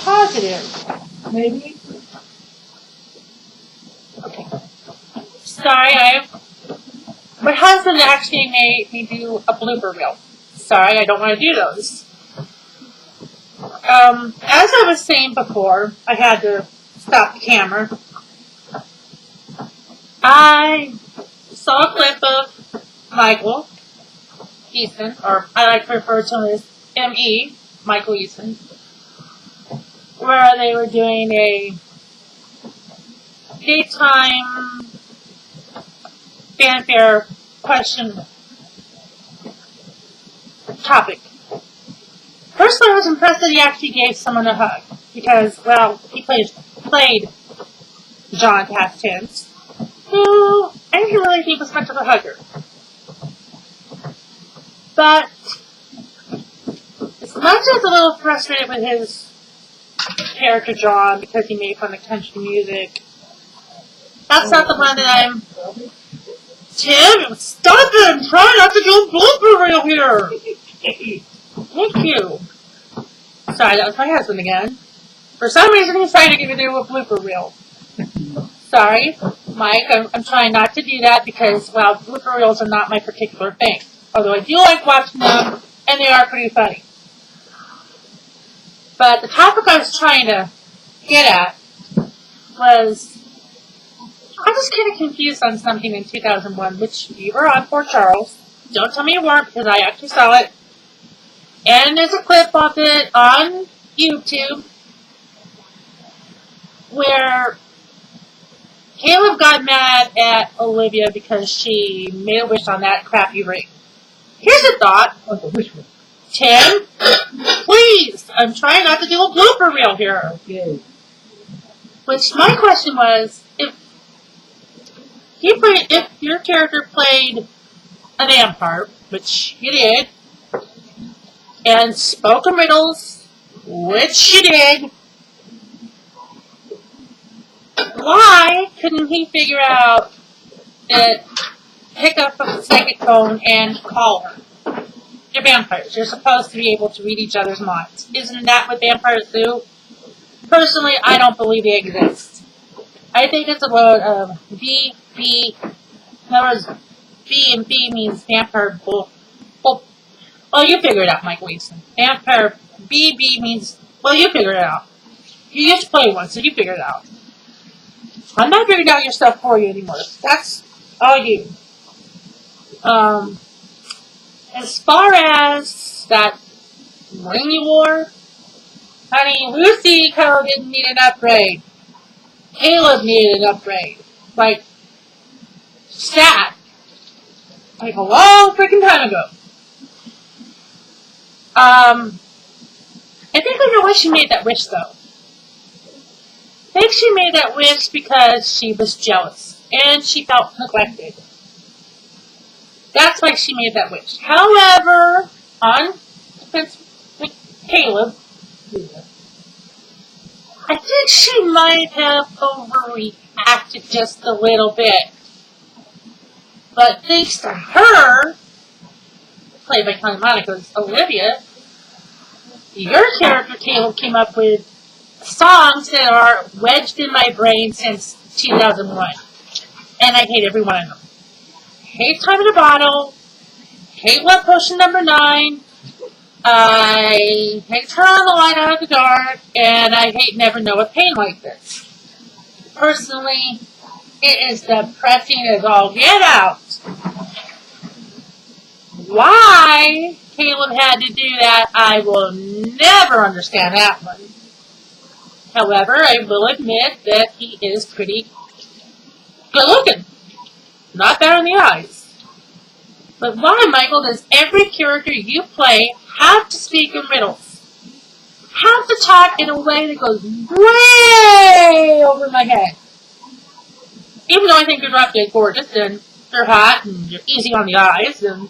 positive. Maybe. Okay. Sorry, my husband actually made me do a blooper reel. Sorry, I don't want to do those. As I was saying before, I had to stop the camera. I saw a clip of Michael Eason, or I like to refer to him as M.E., Michael Eason, where they were doing a daytime fanfare question topic. Personally, I was impressed that he actually gave someone a hug, because, well, he played John past tense, who I didn't really think was much of a hugger. But as much as a little frustrated with his character John because he made fun of country music, that's not the one that I'm... Tim, stop it! I'm trying not to do a blooper reel here! Thank you. Sorry, that was my husband again. For some reason, he's trying to get me to do a blooper reel. Sorry, Mike, I'm trying not to do that because, well, blooper reels are not my particular thing. Although I do like watching them, and they are pretty funny. But the topic I was trying to get at was, I was kind of confused on something in 2001, which you were on Port Charles. Don't tell me you weren't, because I actually saw it. And there's a clip of it on YouTube where Caleb got mad at Olivia because she made a wish on that crappy ring. Here's a thought. Tim, please, I'm trying not to do a blooper reel here. Okay. Which my question was, if your character played a vampire, which you did, and spoke in riddles, which you did, why couldn't he figure out that pick up a second phone and call her? You're vampires. You're supposed to be able to read each other's minds. Isn't that what vampires do? Personally, I don't believe they exist. I think it's a word of B. In other words, B and B means vampire bull. Well, you figure it out, Mike Wilson. Vampire B means, well, you figure it out. You used to play one, so you figure it out. I'm not figuring out your stuff for you anymore. That's all you. As far as that ring you wore, honey, Lucy Cole didn't need an upgrade. Caleb needed an upgrade. Like, stat. Like a long freaking time ago. I think I know why she made that wish, though. I think she made that wish because she was jealous. And she felt neglected. That's why she made that wish. However, on Caleb, I think she might have overreacted just a little bit. But thanks to her, played by Connie Monica's Olivia, your character, Caleb, came up with songs that are wedged in my brain since 2001. And I hate every one of them. Hate Time in a Bottle, hate Love Potion number 9, I hate Turn on the Light Out of the Dark, and I hate Never Know a Pain Like This. Personally, it is depressing as all get out. Why Caleb had to do that, I will never understand that one. However, I will admit that he is pretty good looking. Not bad in the eyes. But why, Michael, does every character you play have to speak in riddles? Have to talk in a way that goes way over my head? Even though I think you're drop-dead gorgeous, and you're hot, and you're easy on the eyes, and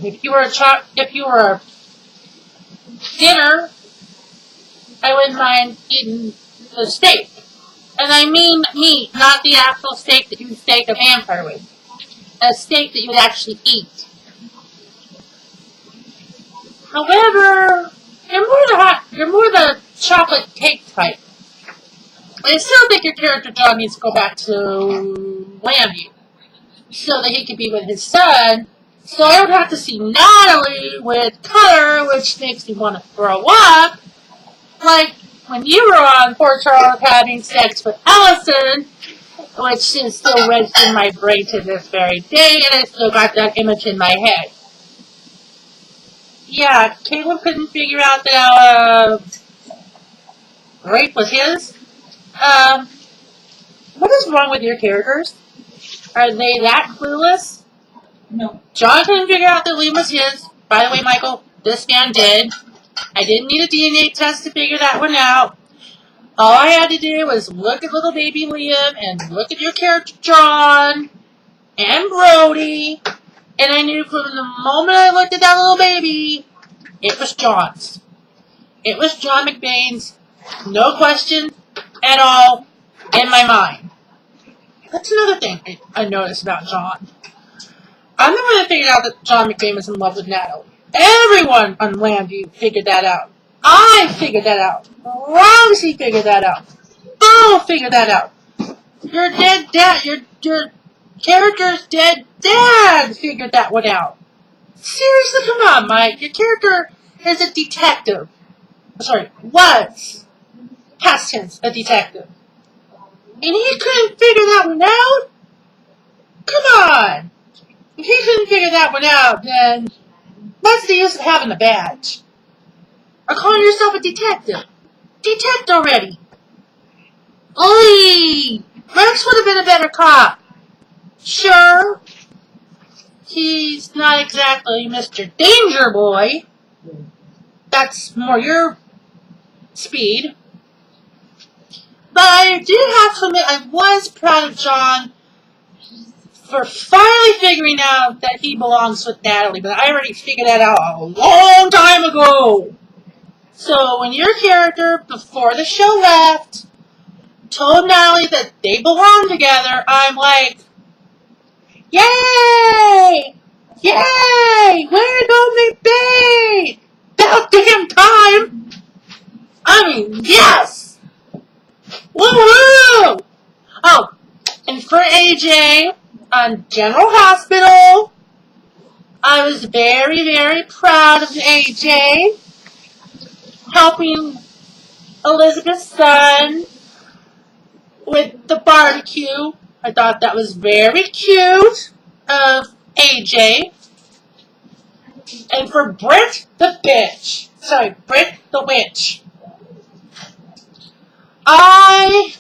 if you were a dinner, I wouldn't mind eating the steak. And I mean meat, not the actual steak that you would steak a vampire with. A steak that you would actually eat. However, you're more Right. I still think your character John needs to go back to Landview so that he can be with his son. So I don't have to see Natalie with Cutter, which makes me want to throw up. Like when you were on Port Charles having sex with Allison, which is still registered in my brain to this very day, and I still got that image in my head. Yeah, Caleb couldn't figure out that rape was his. What is wrong with your characters? Are they that clueless? No. John couldn't figure out that Liam was his. By the way, Michael, this man did. I didn't need a DNA test to figure that one out. All I had to do was look at little baby Liam and look at your character John and Brody, and I knew from the moment I looked at that little baby, it was John's. It was John McBain's, no question at all in my mind. That's another thing I noticed about John. I'm the one that figured out that John McBain was in love with Natalie. Everyone on Landview figured that out. I figured that out. Roxy figured that out. Bo figured that out. Your dead dad, your character's dead dad figured that one out. Seriously, come on, Mike. Your character is a detective. Sorry, was. Past tense, a detective. And he couldn't figure that one out? Come on. If he couldn't figure that one out, then what's the use of having a badge? Or calling yourself a detective? Detect already. Oy! Rex would have been a better cop. Sure. He's not exactly Mr. Danger Boy. That's more your speed. But I do have to admit, I was proud of John for finally figuring out that he belongs with Natalie. But I already figured that out a long time ago. So when your character, before the show left, told Natalie that they belong together, I'm like, yay! Yay! Way to go, McBain! About damn time! I mean, yes! Woo-hoo! Oh, and for AJ, on General Hospital, I was very, very proud of AJ helping Elizabeth's son with the barbecue. I thought that was very cute of AJ. And for Britt the bitch. Sorry, Britt the witch. I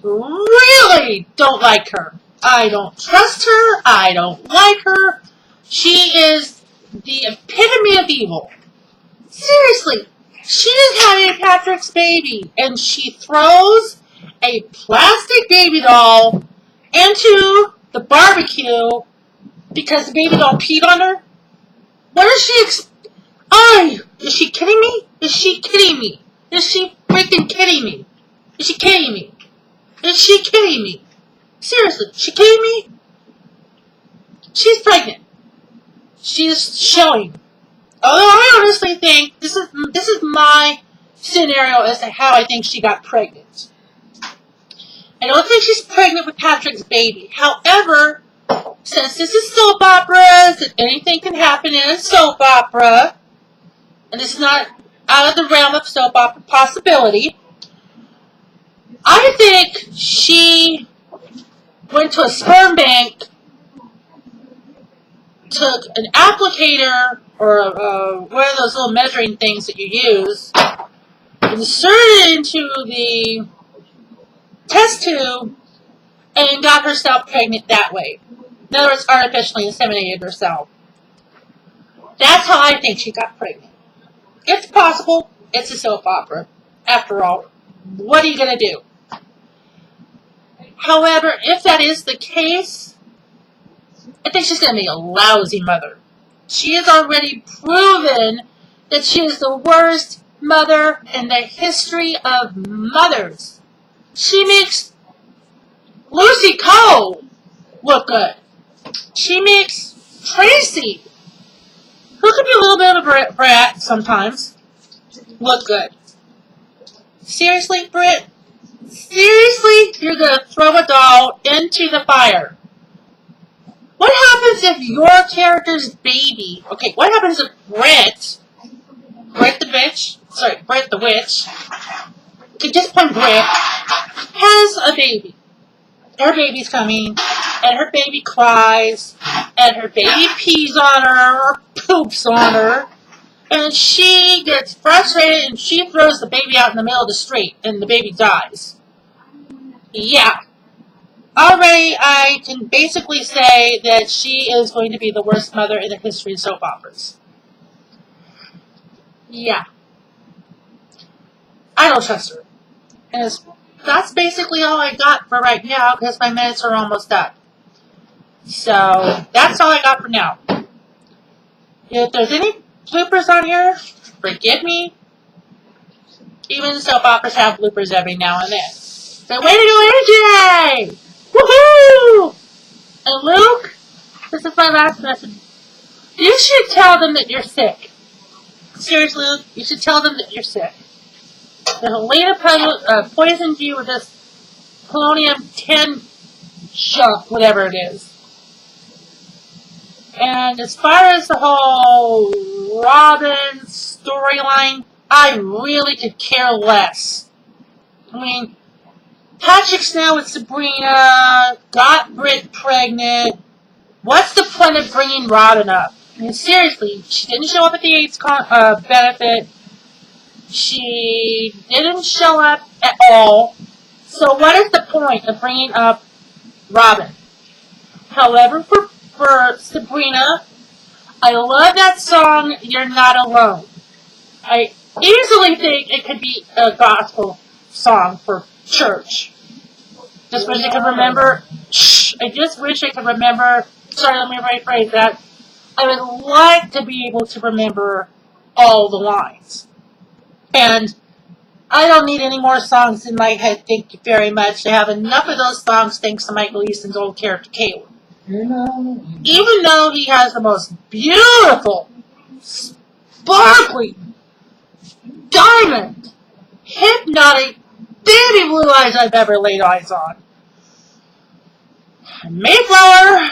really don't like her. I don't trust her. I don't like her. She is the epitome of evil. Seriously, she is having Patrick's baby, and she throws a plastic baby doll into the barbecue because the baby doll peed on her. What is she? Is she kidding me? Is she kidding me? Is she freaking kidding me? Is she kidding me? Is she kidding me? Seriously, is she kidding me? She's pregnant. She's showing. Although I honestly think this is my scenario as to how I think she got pregnant. I don't think she's pregnant with Patrick's baby. However, since this is soap operas and anything can happen in a soap opera, and it's not out of the realm of soap opera possibility, I think she went to a sperm bank, took an applicator or one of those little measuring things that you use, inserted it into the test tube, and got herself pregnant that way. In other words, artificially inseminated herself. That's how I think she got pregnant. It's possible. It's a soap opera. After all, what are you going to do? However, if that is the case, I think she's going to be a lousy mother. She has already proven that she is the worst mother in the history of mothers. She makes Lucy Cole look good. She makes Tracy, who could be a little bit of a brat sometimes, look good. Seriously, Britt? Seriously? You're gonna throw a doll into the fire? What happens if your character's baby... Okay, what happens if Britt the witch, just plain Britt, has a baby. Her baby's coming, and her baby cries, and her baby pees on her, or poops on her, and she gets frustrated, and she throws the baby out in the middle of the street, and the baby dies. Yeah. Already, I can basically say that she is going to be the worst mother in the history of soap operas. Yeah. I don't trust her. And that's basically all I got for right now, because my minutes are almost up. So, that's all I got for now. If there's any bloopers on here, forgive me. Even soap operas have bloopers every now and then. So, way to go, AJ! Woohoo! And Luke, this is my last message. You should tell them that you're sick. Seriously, Luke, you should tell them that you're sick. The Helena poisoned you with this polonium-10 junk, whatever it is. And as far as the whole Robin storyline, I really could care less. I mean, Patrick's now with Sabrina, got Britt pregnant. What's the point of bringing Robin up? I mean, seriously, she didn't show up at the AIDS benefit. She didn't show up at all. So what is the point of bringing up Robin? However, for Sabrina, I love that song, You're Not Alone. I easily think it could be a gospel song for church. Just wish I could remember. I just wish I could remember. Sorry, let me rephrase that. I would like to be able to remember all the lines. And I don't need any more songs in my head, thank you very much. I have enough of those songs thanks to Michael Easton's old character, Caleb. Even though he has the most beautiful, sparkly, diamond, hypnotic, baby blue eyes I've ever laid eyes on. Mayflower,